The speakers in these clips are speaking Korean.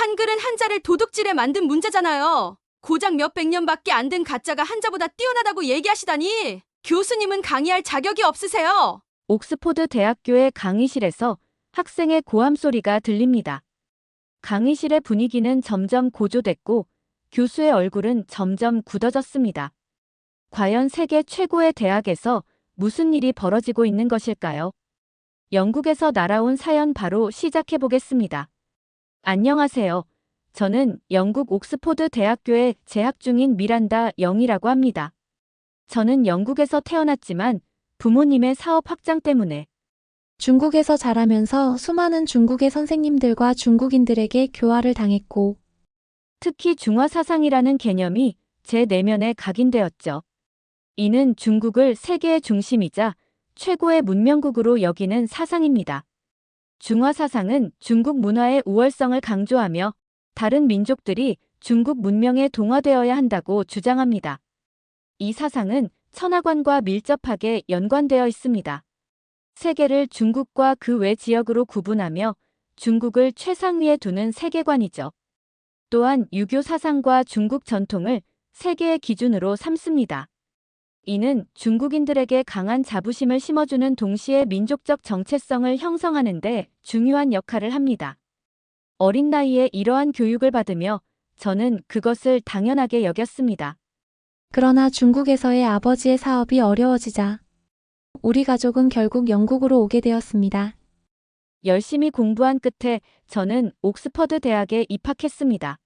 한글은 한자를 도둑질에 만든 문제잖아요. 고작 몇백 년밖에 안 된 가짜가 한자보다 뛰어나다고 얘기하시다니. 교수님은 강의할 자격이 없으세요. 옥스포드 대학교의 강의실에서 학생의 고함 소리가 들립니다. 강의실의 분위기는 점점 고조됐고 교수의 얼굴은 점점 굳어졌습니다. 과연 세계 최고의 대학에서 무슨 일이 벌어지고 있는 것일까요? 영국에서 날아온 사연 바로 시작해 보겠습니다. 안녕하세요. 저는 영국 옥스포드 대학교에 재학 중인 미란다 영이라고 합니다. 저는 영국에서 태어났지만 부모님의 사업 확장 때문에 중국에서 자라면서 수많은 중국의 선생님들과 중국인들에게 교화를 당했고, 특히 중화사상이라는 개념이 제 내면에 각인되었죠. 이는 중국을 세계의 중심이자 최고의 문명국으로 여기는 사상입니다. 중화사상은 중국 문화의 우월성을 강조하며 다른 민족들이 중국 문명에 동화되어야 한다고 주장합니다. 이 사상은 천하관과 밀접하게 연관되어 있습니다. 세계를 중국과 그 외 지역으로 구분하며 중국을 최상위에 두는 세계관이죠. 또한 유교 사상과 중국 전통을 세계의 기준으로 삼습니다. 이는 중국인들에게 강한 자부심을 심어주는 동시에 민족적 정체성을 형성하는 데 중요한 역할을 합니다. 어린 나이에 이러한 교육을 받으며 저는 그것을 당연하게 여겼습니다. 그러나 중국에서의 아버지의 사업이 어려워지자 우리 가족은 결국 영국으로 오게 되었습니다. 열심히 공부한 끝에 저는 옥스퍼드 대학에 입학했습니다.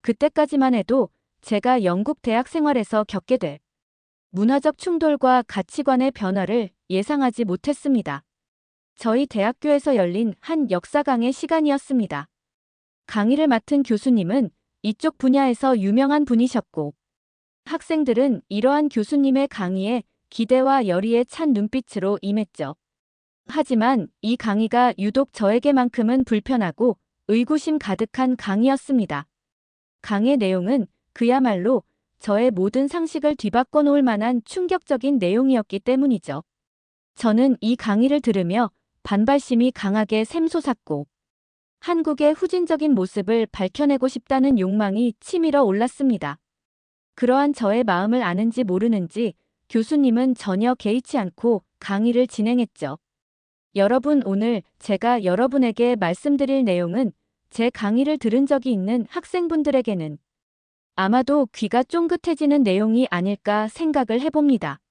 그때까지만 해도 제가 영국 대학 생활에서 겪게 될 문화적 충돌과 가치관의 변화를 예상하지 못했습니다. 저희 대학교에서 열린 한 역사 강의 시간이었습니다. 강의를 맡은 교수님은 이쪽 분야에서 유명한 분이셨고, 학생들은 이러한 교수님의 강의에 기대와 열의에 찬 눈빛으로 임했죠. 하지만 이 강의가 유독 저에게만큼은 불편하고 의구심 가득한 강의였습니다. 강의 내용은 그야말로 저의 모든 상식을 뒤바꿔 놓을 만한 충격적인 내용이었기 때문이죠. 저는 이 강의를 들으며 반발심이 강하게 샘솟았고, 한국의 후진적인 모습을 밝혀내고 싶다는 욕망이 치밀어 올랐습니다. 그러한 저의 마음을 아는지 모르는지 교수님은 전혀 개의치 않고 강의를 진행했죠. 여러분, 오늘 제가 여러분에게 말씀드릴 내용은 제 강의를 들은 적이 있는 학생분들에게는 아마도 귀가 쫑긋해지는 내용이 아닐까 생각을 해봅니다.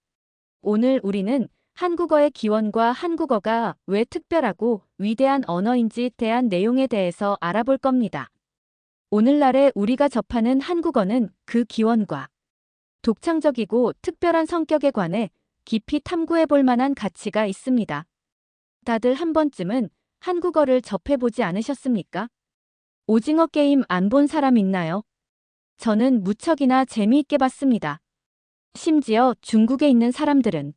오늘 우리는 한국어의 기원과 한국어가 왜 특별하고 위대한 언어인지 대한 내용에 대해서 알아볼 겁니다. 오늘날에 우리가 접하는 한국어는 그 기원과 독창적이고 특별한 성격에 관해 깊이 탐구해 볼 만한 가치가 있습니다. 다들 한 번쯤은 한국어를 접해보지 않으셨습니까? 오징어 게임 안 본 사람 있나요? 저는 무척이나 재미있게 봤습니다. 심지어 중국에 있는 사람들은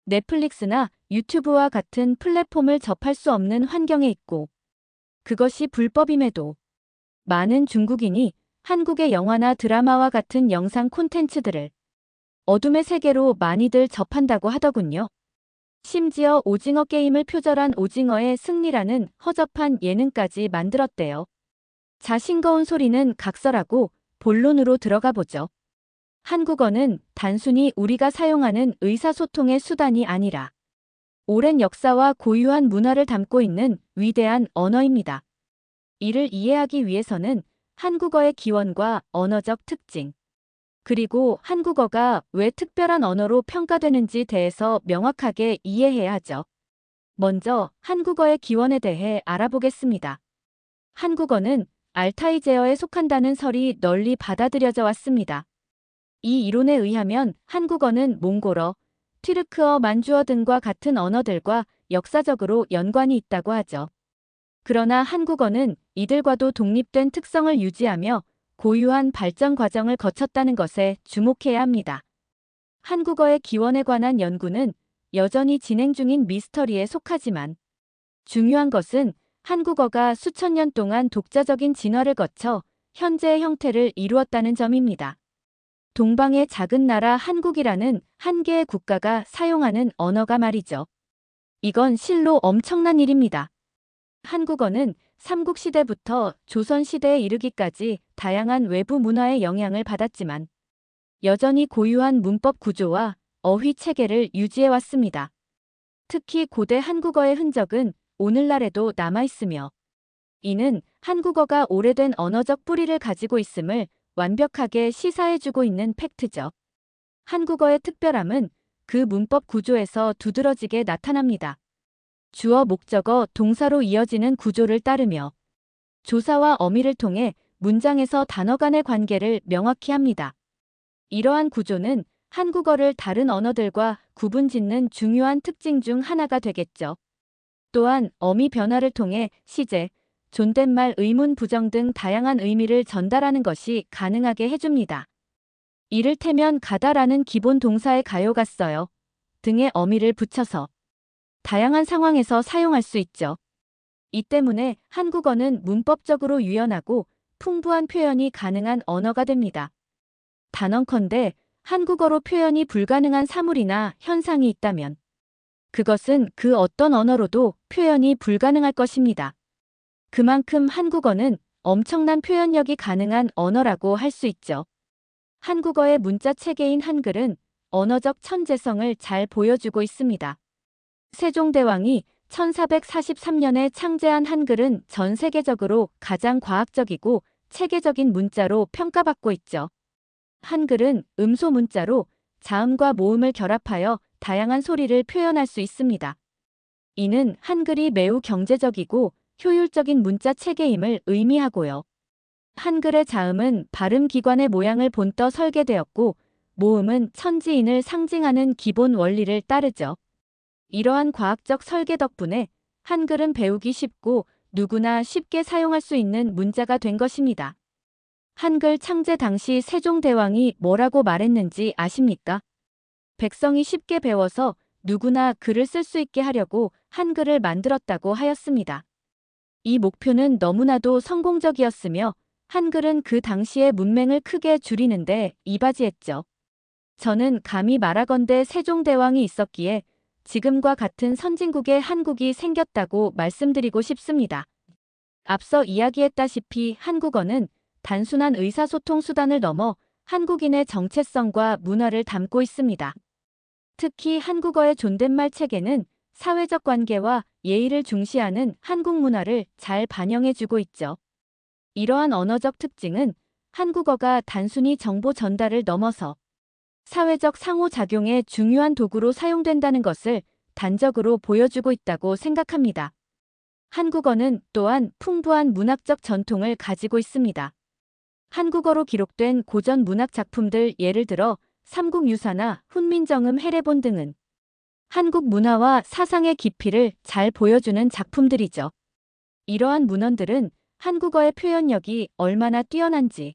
넷플릭스나 유튜브와 같은 플랫폼을 접할 수 없는 환경에 있고, 그것이 불법임에도 많은 중국인이 한국의 영화나 드라마와 같은 영상 콘텐츠들을 어둠의 세계로 많이들 접한다고 하더군요. 심지어 오징어 게임을 표절한 오징어의 승리라는 허접한 예능까지 만들었대요. 자, 싱거운 소리는 각설하고 본론으로 들어가 보죠. 한국어는 단순히 우리가 사용하는 의사소통의 수단이 아니라 오랜 역사와 고유한 문화를 담고 있는 위대한 언어입니다. 이를 이해하기 위해서는 한국어의 기원과 언어적 특징, 그리고 한국어가 왜 특별한 언어로 평가되는지 대해서 명확하게 이해해야 하죠. 먼저 한국어의 기원에 대해 알아보겠습니다. 한국어는 알타이 제어에 속한다는 설이 널리 받아들여져 왔습니다. 이 이론에 의하면 한국어는 몽골어, 튀르크어, 만주어 등과 같은 언어들과 역사적으로 연관이 있다고 하죠. 그러나 한국어는 이들과도 독립된 특성을 유지하며 고유한 발전 과정을 거쳤다는 것에 주목해야 합니다. 한국어의 기원에 관한 연구는 여전히 진행 중인 미스터리에 속하지만 중요한 것은 한국어가 수천 년 동안 독자적인 진화를 거쳐 현재의 형태를 이루었다는 점입니다. 동방의 작은 나라 한국이라는 한 개의 국가가 사용하는 언어가 말이죠. 이건 실로 엄청난 일입니다. 한국어는 삼국시대부터 조선시대에 이르기까지 다양한 외부 문화의 영향을 받았지만 여전히 고유한 문법 구조와 어휘 체계를 유지해 왔습니다. 특히 고대 한국어의 흔적은 오늘날에도 남아있으며 이는 한국어가 오래된 언어적 뿌리를 가지고 있음을 완벽하게 시사해주고 있는 팩트죠. 한국어의 특별함은 그 문법 구조에서 두드러지게 나타납니다. 주어, 목적어, 동사로 이어지는 구조를 따르며 조사와 어미를 통해 문장에서 단어 간의 관계를 명확히 합니다. 이러한 구조는 한국어를 다른 언어들과 구분짓는 중요한 특징 중 하나가 되겠죠. 또한 어미 변화를 통해 시제, 존댓말, 의문, 부정 등 다양한 의미를 전달하는 것이 가능하게 해줍니다. 이를테면 가다라는 기본 동사에 가요 갔어요 등의 어미를 붙여서 다양한 상황에서 사용할 수 있죠. 이 때문에 한국어는 문법적으로 유연하고 풍부한 표현이 가능한 언어가 됩니다. 단언컨대 한국어로 표현이 불가능한 사물이나 현상이 있다면 그것은 그 어떤 언어로도 표현이 불가능할 것입니다. 그만큼 한국어는 엄청난 표현력이 가능한 언어라고 할 수 있죠. 한국어의 문자 체계인 한글은 언어적 천재성을 잘 보여주고 있습니다. 세종대왕이 1443년에 창제한 한글은 전 세계적으로 가장 과학적이고 체계적인 문자로 평가받고 있죠. 한글은 음소 문자로 자음과 모음을 결합하여 다양한 소리를 표현할 수 있습니다. 이는 한글이 매우 경제적이고 효율적인 문자 체계임을 의미하고요. 한글의 자음은 발음기관의 모양을 본떠 설계되었고 모음은 천지인을 상징하는 기본 원리를 따르죠. 이러한 과학적 설계 덕분에 한글은 배우기 쉽고 누구나 쉽게 사용할 수 있는 문자가 된 것입니다. 한글 창제 당시 세종대왕이 뭐라고 말했는지 아십니까? 백성이 쉽게 배워서 누구나 글을 쓸 수 있게 하려고 한글을 만들었다고 하였습니다. 이 목표는 너무나도 성공적이었으며 한글은 그 당시의 문맹을 크게 줄이는데 이바지했죠. 저는 감히 말하건대 세종대왕이 있었기에 지금과 같은 선진국의 한국이 생겼다고 말씀드리고 싶습니다. 앞서 이야기했다시피 한국어는 단순한 의사소통 수단을 넘어 한국인의 정체성과 문화를 담고 있습니다. 특히 한국어의 존댓말 체계는 사회적 관계와 예의를 중시하는 한국 문화를 잘 반영해주고 있죠. 이러한 언어적 특징은 한국어가 단순히 정보 전달을 넘어서 사회적 상호작용의 중요한 도구로 사용된다는 것을 단적으로 보여주고 있다고 생각합니다. 한국어는 또한 풍부한 문학적 전통을 가지고 있습니다. 한국어로 기록된 고전 문학 작품들 예를 들어 삼국유사나 훈민정음 해례본 등은 한국 문화와 사상의 깊이를 잘 보여주는 작품들이죠. 이러한 문헌들은 한국어의 표현력이 얼마나 뛰어난지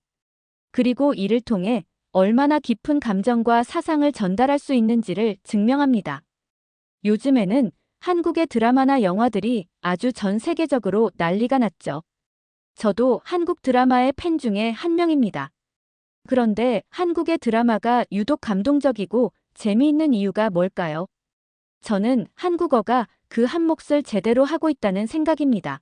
그리고 이를 통해 얼마나 깊은 감정과 사상을 전달할 수 있는지를 증명합니다. 요즘에는 한국의 드라마나 영화들이 아주 전 세계적으로 난리가 났죠. 저도 한국 드라마의 팬 중에 한 명입니다. 그런데 한국의 드라마가 유독 감동적이고 재미있는 이유가 뭘까요? 저는 한국어가 그 한 몫을 제대로 하고 있다는 생각입니다.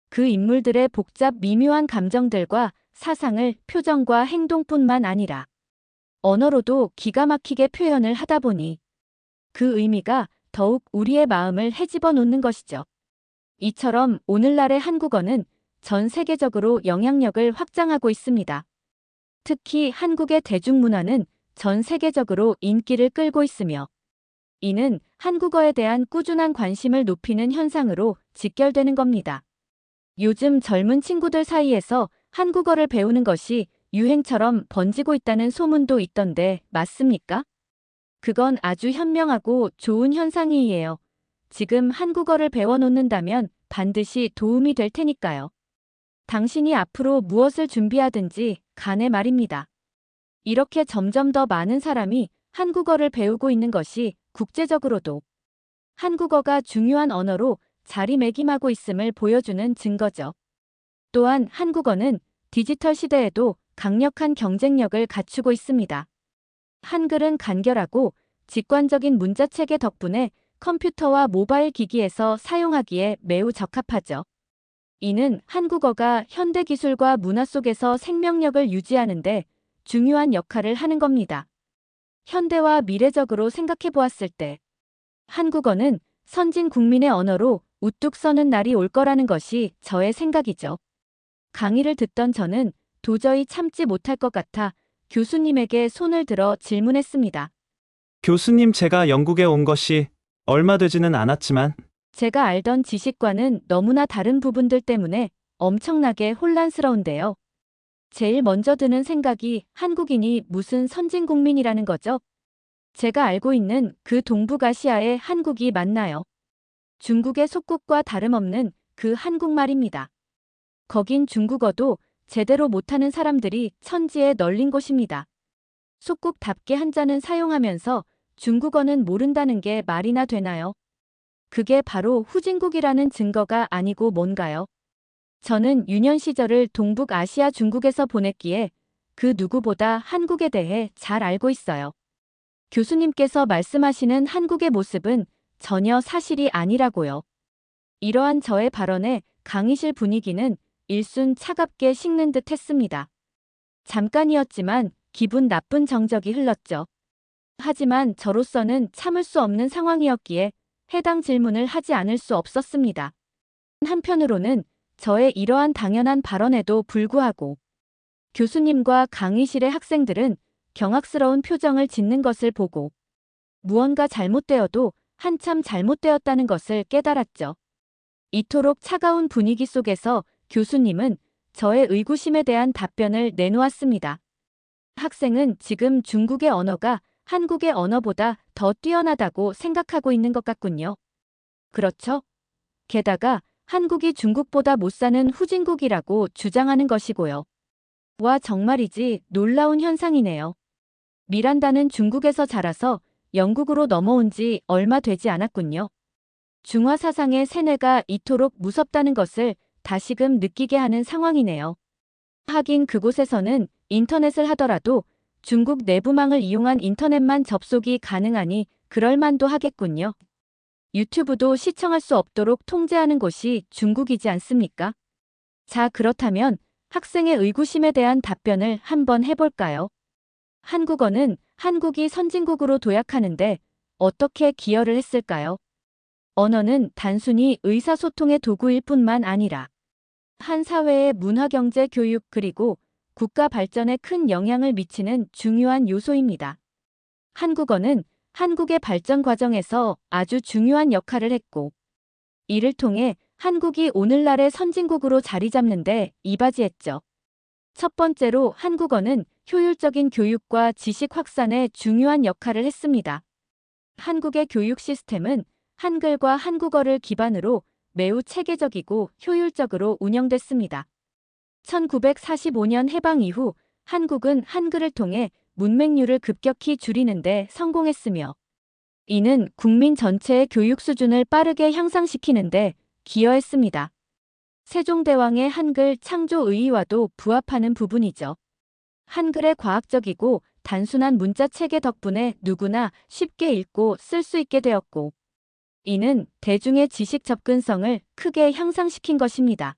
그 인물들의 복잡 미묘한 감정들과 사상을 표정과 행동뿐만 아니라 언어로도 기가 막히게 표현을 하다 보니 그 의미가 더욱 우리의 마음을 헤집어 놓는 것이죠. 이처럼 오늘날의 한국어는 전 세계적으로 영향력을 확장하고 있습니다. 특히 한국의 대중문화는 전 세계적으로 인기를 끌고 있으며 이는 한국어에 대한 꾸준한 관심을 높이는 현상으로 직결되는 겁니다. 요즘 젊은 친구들 사이에서 한국어를 배우는 것이 유행처럼 번지고 있다는 소문도 있던데 맞습니까? 그건 아주 현명하고 좋은 현상이에요. 지금 한국어를 배워놓는다면 반드시 도움이 될 테니까요. 당신이 앞으로 무엇을 준비하든지 간에 말입니다. 이렇게 점점 더 많은 사람이 한국어를 배우고 있는 것이 국제적으로도 한국어가 중요한 언어로 자리매김하고 있음을 보여주는 증거죠. 또한 한국어는 디지털 시대에도 강력한 경쟁력을 갖추고 있습니다. 한글은 간결하고 직관적인 문자체계 덕분에 컴퓨터와 모바일 기기에서 사용하기에 매우 적합하죠. 이는 한국어가 현대 기술과 문화 속에서 생명력을 유지하는데 중요한 역할을 하는 겁니다. 현대와 미래적으로 생각해 보았을 때 한국어는 선진 국민의 언어로 우뚝 서는 날이 올 거라는 것이 저의 생각이죠. 강의를 듣던 저는 도저히 참지 못할 것 같아 교수님에게 손을 들어 질문했습니다. 교수님, 제가 영국에 온 것이 얼마 되지는 않았지만 제가 알던 지식과는 너무나 다른 부분들 때문에 엄청나게 혼란스러운데요. 제일 먼저 드는 생각이 한국인이 무슨 선진국민이라는 거죠? 제가 알고 있는 그 동북아시아의 한국이 맞나요? 중국의 속국과 다름없는 그 한국말입니다. 거긴 중국어도 제대로 못하는 사람들이 천지에 널린 곳입니다. 속국답게 한자는 사용하면서 중국어는 모른다는 게 말이나 되나요? 그게 바로 후진국이라는 증거가 아니고 뭔가요? 저는 유년 시절을 동북아시아 중국에서 보냈기에 그 누구보다 한국에 대해 잘 알고 있어요. 교수님께서 말씀하시는 한국의 모습은 전혀 사실이 아니라고요. 이러한 저의 발언에 강의실 분위기는 일순 차갑게 식는 듯 했습니다. 잠깐이었지만 기분 나쁜 정적이 흘렀죠. 하지만 저로서는 참을 수 없는 상황이었기에 해당 질문을 하지 않을 수 없었습니다. 한편으로는 저의 이러한 당연한 발언에도 불구하고 교수님과 강의실의 학생들은 경악스러운 표정을 짓는 것을 보고 무언가 잘못되어도 한참 잘못되었다는 것을 깨달았죠. 이토록 차가운 분위기 속에서 교수님은 저의 의구심에 대한 답변을 내놓았습니다. 학생은 지금 중국의 언어가 한국의 언어보다 더 뛰어나다고 생각하고 있는 것 같군요. 그렇죠? 게다가 한국이 중국보다 못 사는 후진국이라고 주장하는 것이고요. 와, 정말이지 놀라운 현상이네요. 미란다는 중국에서 자라서 영국으로 넘어온 지 얼마 되지 않았군요. 중화 사상의 세뇌가 이토록 무섭다는 것을 다시금 느끼게 하는 상황이네요. 하긴 그곳에서는 인터넷을 하더라도 중국 내부망을 이용한 인터넷만 접속이 가능하니 그럴만도 하겠군요. 유튜브도 시청할 수 없도록 통제하는 곳이 중국이지 않습니까? 자, 그렇다면 학생의 의구심에 대한 답변을 한번 해볼까요? 한국어는 한국이 선진국으로 도약하는데 어떻게 기여를 했을까요? 언어는 단순히 의사소통의 도구일 뿐만 아니라 한 사회의 문화, 경제, 교육 그리고 국가 발전에 큰 영향을 미치는 중요한 요소입니다. 한국어는 한국의 발전 과정에서 아주 중요한 역할을 했고, 이를 통해 한국이 오늘날의 선진국으로 자리 잡는데 이바지했죠. 첫 번째로 한국어는 효율적인 교육과 지식 확산에 중요한 역할을 했습니다. 한국의 교육 시스템은 한글과 한국어를 기반으로 매우 체계적이고 효율적으로 운영됐습니다. 1945년 해방 이후 한국은 한글을 통해 문맹률을 급격히 줄이는 데 성공했으며 이는 국민 전체의 교육 수준을 빠르게 향상시키는 데 기여했습니다. 세종대왕의 한글 창조 의의와도 부합하는 부분이죠. 한글의 과학적이고 단순한 문자 체계 덕분에 누구나 쉽게 읽고 쓸 수 있게 되었고 이는 대중의 지식 접근성을 크게 향상시킨 것입니다.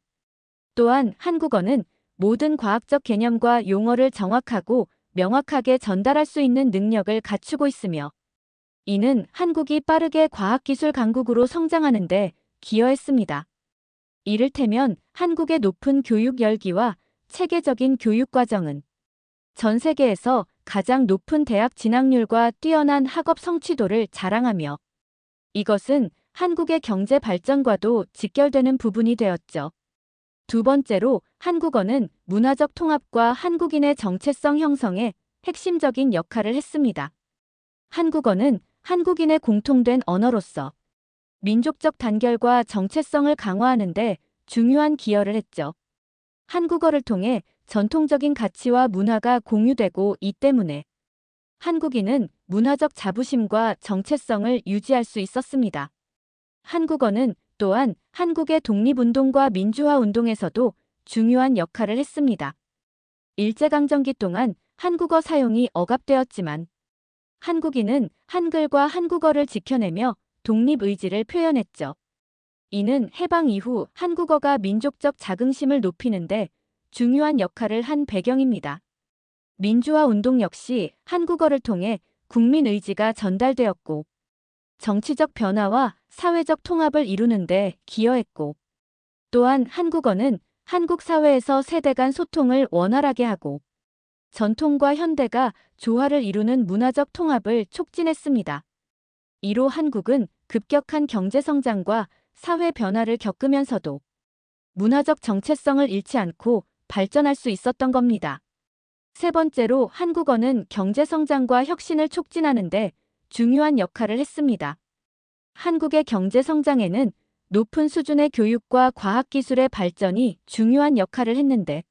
또한 한국어는 모든 과학적 개념과 용어를 정확하고 명확하게 전달할 수 있는 능력을 갖추고 있으며 이는 한국이 빠르게 과학기술 강국으로 성장하는 데 기여했습니다. 이를테면 한국의 높은 교육 열기와 체계적인 교육 과정은 전 세계에서 가장 높은 대학 진학률과 뛰어난 학업 성취도를 자랑하며 이것은 한국의 경제 발전과도 직결되는 부분이 되었죠. 두 번째로 한국어는 문화적 통합과 한국인의 정체성 형성에 핵심적인 역할을 했습니다. 한국어는 한국인의 공통된 언어로서 민족적 단결과 정체성을 강화하는 데 중요한 기여를 했죠. 한국어를 통해 전통적인 가치와 문화가 공유되고 이 때문에 한국인은 문화적 자부심과 정체성을 유지할 수 있었습니다. 한국어는 또한 한국의 독립운동과 민주화운동에서도 중요한 역할을 했습니다. 일제강점기 동안 한국어 사용이 억압되었지만 한국인은 한글과 한국어를 지켜내며 독립의지를 표현했죠. 이는 해방 이후 한국어가 민족적 자긍심을 높이는데 중요한 역할을 한 배경입니다. 민주화 운동 역시 한국어를 통해 국민 의지가 전달되었고 정치적 변화와 사회적 통합을 이루는 데 기여했고 또한 한국어는 한국 사회에서 세대 간 소통을 원활하게 하고 전통과 현대가 조화를 이루는 문화적 통합을 촉진했습니다. 이로 한국은 급격한 경제 성장과 사회 변화를 겪으면서도 문화적 정체성을 잃지 않고 발전할 수 있었던 겁니다. 세 번째로 한국어는 경제 성장과 혁신을 촉진하는데 중요한 역할을 했습니다. 한국의 경제 성장에는 높은 수준의 교육과 과학기술의 발전이 중요한 역할을 했는데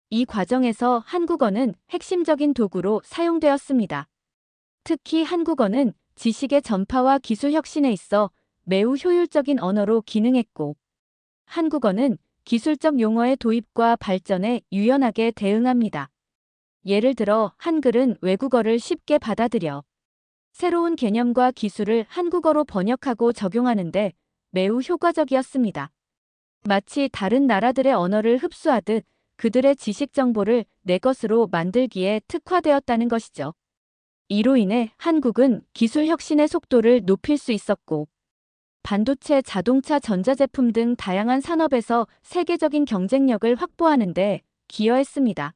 이 과정에서 한국어는 핵심적인 도구로 사용되었습니다. 특히 한국어는 지식의 전파와 기술 혁신에 있어 매우 효율적인 언어로 기능했고 한국어는 기술적 용어의 도입과 발전에 유연하게 대응합니다. 예를 들어 한글은 외국어를 쉽게 받아들여 새로운 개념과 기술을 한국어로 번역하고 적용하는데 매우 효과적이었습니다. 마치 다른 나라들의 언어를 흡수하듯 그들의 지식 정보를 내 것으로 만들기에 특화되었다는 것이죠. 이로 인해 한국은 기술 혁신의 속도를 높일 수 있었고 반도체, 자동차, 전자제품 등 다양한 산업에서 세계적인 경쟁력을 확보하는 데 기여했습니다.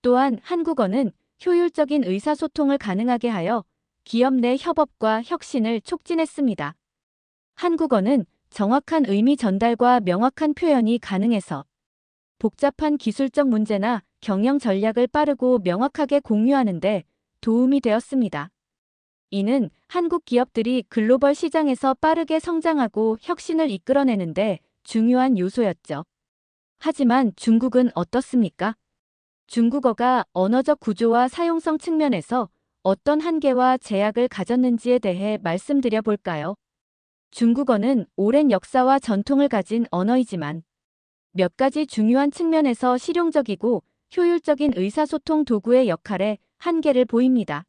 또한 한국어는 효율적인 의사소통을 가능하게 하여 기업 내 협업과 혁신을 촉진했습니다. 한국어는 정확한 의미 전달과 명확한 표현이 가능해서 복잡한 기술적 문제나 경영 전략을 빠르고 명확하게 공유하는 데 도움이 되었습니다. 이는 한국 기업들이 글로벌 시장에서 빠르게 성장하고 혁신을 이끌어내는데 중요한 요소였죠. 하지만 중국은 어떻습니까? 중국어가 언어적 구조와 사용성 측면에서 어떤 한계와 제약을 가졌는지에 대해 말씀드려 볼까요? 중국어는 오랜 역사와 전통을 가진 언어이지만 몇 가지 중요한 측면에서 실용적이고 효율적인 의사소통 도구의 역할에 한계를 보입니다.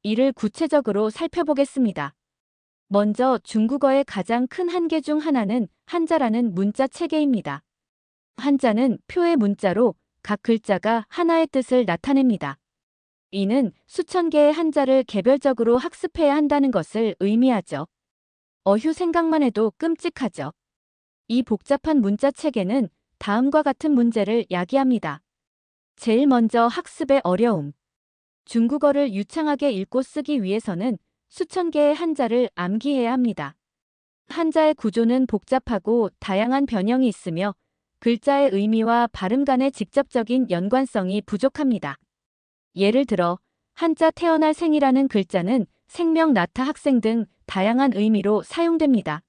이를 구체적으로 살펴보겠습니다. 먼저 중국어의 가장 큰 한계 중 하나는 한자라는 문자 체계입니다. 한자는 표의 문자로 각 글자가 하나의 뜻을 나타냅니다. 이는 수천 개의 한자를 개별적으로 학습해야 한다는 것을 의미하죠. 어휴 생각만 해도 끔찍하죠. 이 복잡한 문자 체계는 다음과 같은 문제를 야기합니다. 제일 먼저 학습의 어려움. 중국어를 유창하게 읽고 쓰기 위해서는 수천 개의 한자를 암기해야 합니다. 한자의 구조는 복잡하고 다양한 변형이 있으며 글자의 의미와 발음 간의 직접적인 연관성이 부족합니다. 예를 들어 한자 태어날 생이라는 글자는 생명, 나타, 학생 등 다양한 의미로 사용됩니다.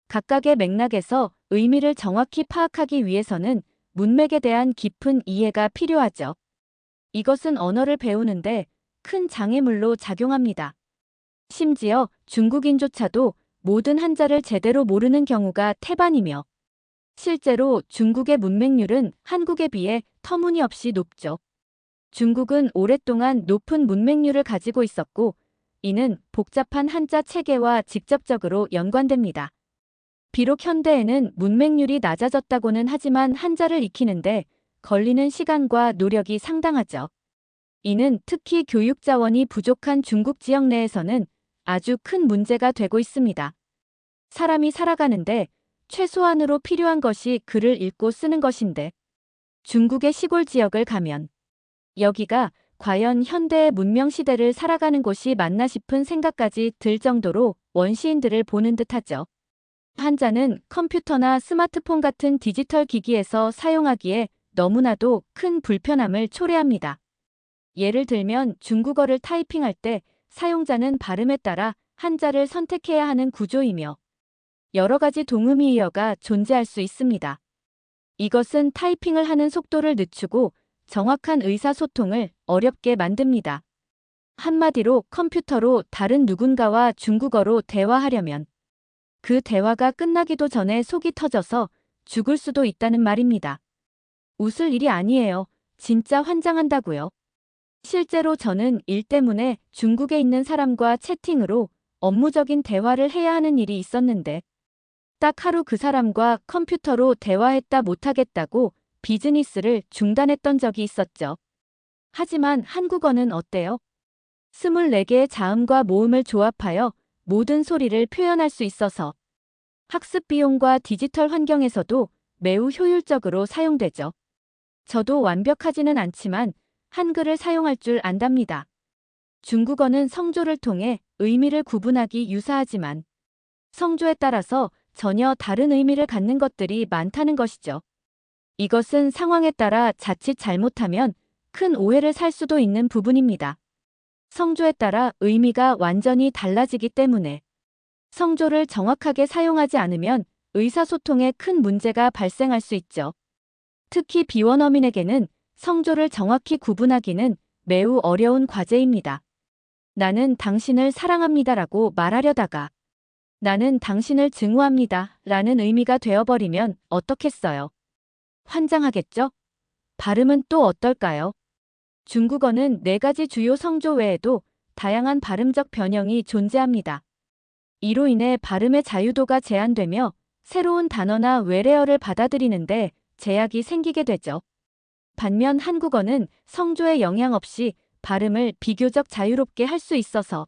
각각의 맥락에서 의미를 정확히 파악하기 위해서는 문맥에 대한 깊은 이해가 필요하죠. 이것은 언어를 배우는데 큰 장애물로 작용합니다. 심지어 중국인조차도 모든 한자를 제대로 모르는 경우가 태반이며 실제로 중국의 문맹률은 한국에 비해 터무니없이 높죠. 중국은 오랫동안 높은 문맹률을 가지고 있었고 이는 복잡한 한자 체계와 직접적으로 연관됩니다. 비록 현대에는 문맹률이 낮아졌다고는 하지만 한자를 익히는데 걸리는 시간과 노력이 상당하죠. 이는 특히 교육 자원이 부족한 중국 지역 내에서는 아주 큰 문제가 되고 있습니다. 사람이 살아가는데 최소한으로 필요한 것이 글을 읽고 쓰는 것인데 중국의 시골 지역을 가면 여기가 과연 현대의 문명 시대를 살아가는 곳이 맞나 싶은 생각까지 들 정도로 원시인들을 보는 듯하죠. 한자는 컴퓨터나 스마트폰 같은 디지털 기기에서 사용하기에 너무나도 큰 불편함을 초래합니다. 예를 들면 중국어를 타이핑할 때 사용자는 발음에 따라 한자를 선택해야 하는 구조이며 여러 가지 동의어가 존재할 수 있습니다. 이것은 타이핑을 하는 속도를 늦추고 정확한 의사소통을 어렵게 만듭니다. 한마디로 컴퓨터로 다른 누군가와 중국어로 대화하려면 그 대화가 끝나기도 전에 속이 터져서 죽을 수도 있다는 말입니다. 웃을 일이 아니에요. 진짜 환장한다고요. 실제로 저는 일 때문에 중국에 있는 사람과 채팅으로 업무적인 대화를 해야 하는 일이 있었는데 딱 하루 그 사람과 컴퓨터로 대화했다 못하겠다고 비즈니스를 중단했던 적이 있었죠. 하지만 한국어는 어때요? 24개의 자음과 모음을 조합하여 모든 소리를 표현할 수 있어서 학습 비용과 디지털 환경에서도 매우 효율적으로 사용되죠. 저도 완벽하지는 않지만 한글을 사용할 줄 안답니다. 중국어는 성조를 통해 의미를 구분하기 유사하지만 성조에 따라서 전혀 다른 의미를 갖는 것들이 많다는 것이죠. 이것은 상황에 따라 자칫 잘못하면 큰 오해를 살 수도 있는 부분입니다. 성조에 따라 의미가 완전히 달라지기 때문에 성조를 정확하게 사용하지 않으면 의사소통에 큰 문제가 발생할 수 있죠. 특히 비원어민에게는 성조를 정확히 구분하기는 매우 어려운 과제입니다. 나는 당신을 사랑합니다라고 말하려다가 나는 당신을 증오합니다 라는 의미가 되어버리면 어떻겠어요? 환장하겠죠? 발음은 또 어떨까요? 중국어는 4가지 주요 성조 외에도 다양한 발음적 변형이 존재합니다. 이로 인해 발음의 자유도가 제한되며 새로운 단어나 외래어를 받아들이는데 제약이 생기게 되죠. 반면 한국어는 성조의 영향 없이 발음을 비교적 자유롭게 할 수 있어서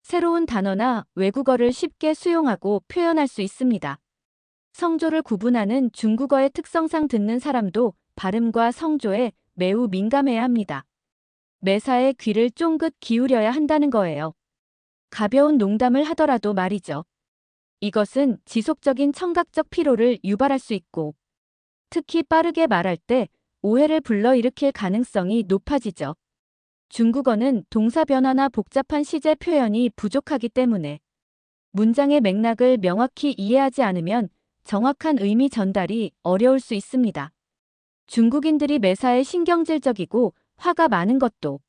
새로운 단어나 외국어를 쉽게 수용하고 표현할 수 있습니다. 성조를 구분하는 중국어의 특성상 듣는 사람도 발음과 성조에 매우 민감해야 합니다. 매사에 귀를 쫑긋 기울여야 한다는 거예요. 가벼운 농담을 하더라도 말이죠. 이것은 지속적인 청각적 피로를 유발할 수 있고 특히 빠르게 말할 때 오해를 불러일으킬 가능성이 높아지죠. 중국어는 동사 변화나 복잡한 시제 표현이 부족하기 때문에 문장의 맥락을 명확히 이해하지 않으면 정확한 의미 전달이 어려울 수 있습니다. 중국인들이 매사에 신경질적이고 화가 많은 것도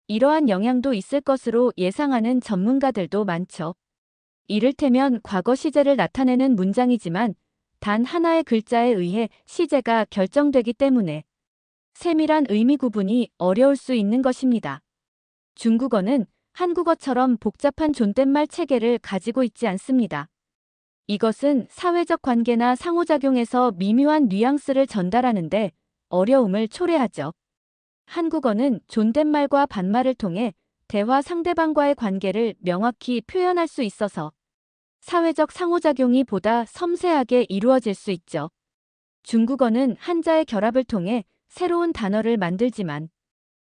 이러한 영향도 있을 것으로 예상하는 전문가들도 많죠. 이를테면 과거 시제를 나타내는 문장이지만 단 하나의 글자에 의해 시제가 결정되기 때문에 세밀한 의미 구분이 어려울 수 있는 것입니다. 중국어는 한국어처럼 복잡한 존댓말 체계를 가지고 있지 않습니다. 이것은 사회적 관계나 상호작용에서 미묘한 뉘앙스를 전달하는데 어려움을 초래하죠. 한국어는 존댓말과 반말을 통해 대화 상대방과의 관계를 명확히 표현할 수 있어서 사회적 상호작용이 보다 섬세하게 이루어질 수 있죠. 중국어는 한자의 결합을 통해 새로운 단어를 만들지만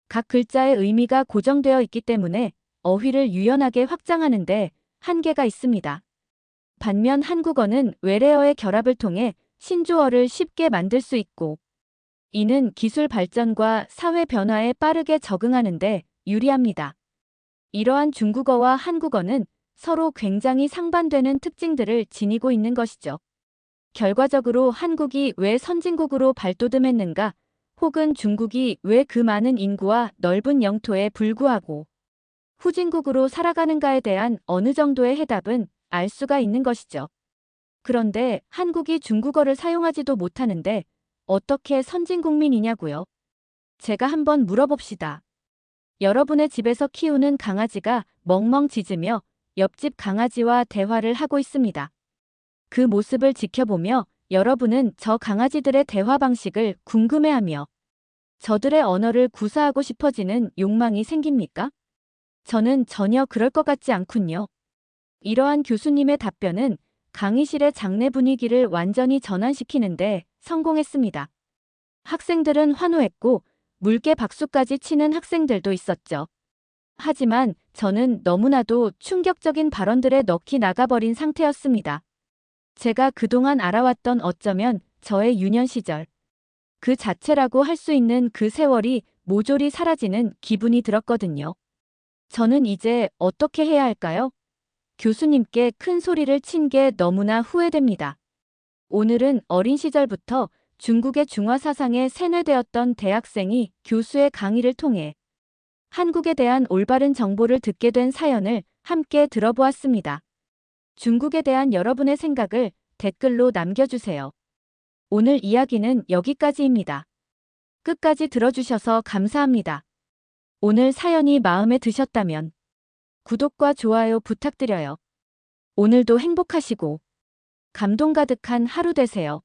각 글자의 의미가 고정되어 있기 때문에 어휘를 유연하게 확장하는데 한계가 있습니다. 반면 한국어는 외래어의 결합을 통해 신조어를 쉽게 만들 수 있고 이는 기술 발전과 사회 변화에 빠르게 적응하는데 유리합니다. 이러한 중국어와 한국어는 서로 굉장히 상반되는 특징들을 지니고 있는 것이죠. 결과적으로 한국이 왜 선진국으로 발돋움했는가, 혹은 중국이 왜 그 많은 인구와 넓은 영토에 불구하고 후진국으로 살아가는가에 대한 어느 정도의 해답은 알 수가 있는 것이죠. 그런데 한국이 중국어를 사용하지도 못하는데 어떻게 선진국민이냐고요? 제가 한번 물어봅시다. 여러분의 집에서 키우는 강아지가 멍멍 짖으며 옆집 강아지와 대화를 하고 있습니다. 그 모습을 지켜보며 여러분은 저 강아지들의 대화 방식을 궁금해하며 저들의 언어를 구사하고 싶어지는 욕망이 생깁니까? 저는 전혀 그럴 것 같지 않군요. 이러한 교수님의 답변은 강의실의 장내 분위기를 완전히 전환시키는데 성공했습니다. 학생들은 환호했고 물개 박수까지 치는 학생들도 있었죠. 하지만 저는 너무나도 충격적인 발언들에 넋이 나가버린 상태였습니다. 제가 그동안 알아왔던 어쩌면 저의 유년 시절 그 자체라고 할 수 있는 그 세월이 모조리 사라지는 기분이 들었거든요. 저는 이제 어떻게 해야 할까요? 교수님께 큰 소리를 친 게 너무나 후회됩니다. 오늘은 어린 시절부터 중국의 중화 사상에 세뇌되었던 대학생이 교수의 강의를 통해 한국에 대한 올바른 정보를 듣게 된 사연을 함께 들어보았습니다. 중국에 대한 여러분의 생각을 댓글로 남겨주세요. 오늘 이야기는 여기까지입니다. 끝까지 들어주셔서 감사합니다. 오늘 사연이 마음에 드셨다면 구독과 좋아요 부탁드려요. 오늘도 행복하시고 감동 가득한 하루 되세요.